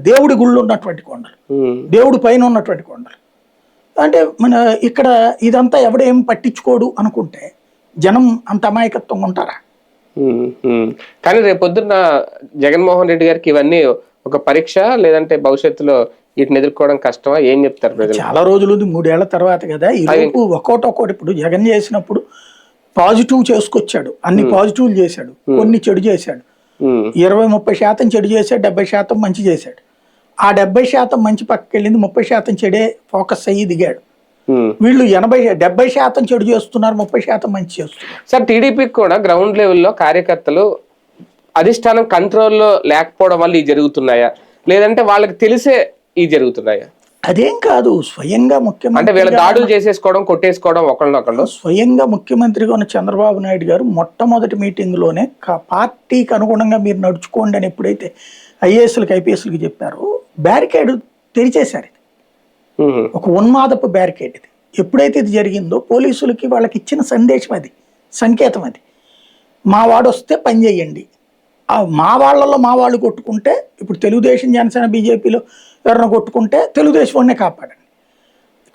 దేవుడి గుళ్ళు ఉన్నటువంటి కొండలు, దేవుడి పైన ఉన్నటువంటి కొండలు. అంటే మన ఇక్కడ ఇదంతా ఎవడేం పట్టించుకోడు అనుకుంటే జనం అంత అమాయకత్వంగా ఉంటారా? కానీ రేపు పొద్దున్న జగన్మోహన్ రెడ్డి గారికి ఇవన్నీ ఒక పరీక్ష, లేదంటే భవిష్యత్తులో వీటిని ఎదుర్కోవడం కష్టమా? ఏం చెప్తారు ప్రజలు? చాలా రోజులు 3 ఏళ్ల తర్వాత కదా, ఈ లోపు ఒక్కోటి. ఇప్పుడు జగన్ చేసినప్పుడు పాజిటివ్ చేసుకొచ్చాడు, అన్ని పాజిటివ్లు చేశాడు, కొన్ని చెడు చేశాడు. 20-30% చెడు చేశాడు, 70% మంచి చేశాడు. ఆ 70% మంచి పక్కకి వెళ్ళింది, 30% చెడే ఫోకస్ అయ్యి దిగాడు. వీళ్ళు 70% చెడు చేస్తున్నారు, 30% మంచి చేస్తున్నారు. సార్, టీడీపీకి కూడా గ్రౌండ్ లెవెల్లో కార్యకర్తలు అధిష్టానం కంట్రోల్లో లేకపోవడం వల్ల ఇవి జరుగుతున్నాయా, లేదంటే వాళ్ళకి తెలిసే ఇవి జరుగుతున్నాయా? అదేం కాదు, స్వయంగా ముఖ్యమంత్రి అంటే వీళ్ళ దాడులు చేసేసుకోవడం, కొట్టేసుకోవడం ఒకళ్ళనొకళ్ళు. స్వయంగా ముఖ్యమంత్రిగా ఉన్న చంద్రబాబు నాయుడు గారు మొట్టమొదటి మీటింగ్లోనే పార్టీకి అనుగుణంగా మీరు నడుచుకోండి అని ఎప్పుడైతే ఐఏఎస్లకు ఐపీఎస్లకు చెప్పారో బ్యారికేడ్ తెరిచేశారు. ఇది ఒక ఉన్మాదపు బ్యారికేడ్. ఇది ఎప్పుడైతే ఇది జరిగిందో పోలీసులకి వాళ్ళకి ఇచ్చిన సందేశం అది, సంకేతం అది. మా వాడు వస్తే పని చేయండి. మా వాళ్ళలో మా వాళ్ళు కొట్టుకుంటే, ఇప్పుడు తెలుగుదేశం, జనసేన, బీజేపీలో ఎవరైనా కొట్టుకుంటే తెలుగుదేశం వాడినే కాపాడండి,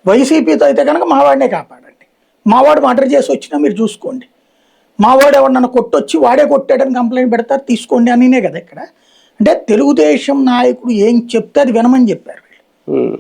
వైసీపీతో అయితే కనుక మా వాడినే కాపాడండి, మావాడు మర్డర్ చేసి వచ్చినా మీరు చూసుకోండి, మావాడు ఎవరినన్నా కొట్టొచ్చి వాడే కొట్టాడని కంప్లైంట్ పెడతారు తీసుకోండి అనినే కదా ఇక్కడ. అంటే తెలుగుదేశం నాయకుడు ఏం చెప్తే అది వినమని చెప్పారు వీళ్ళు.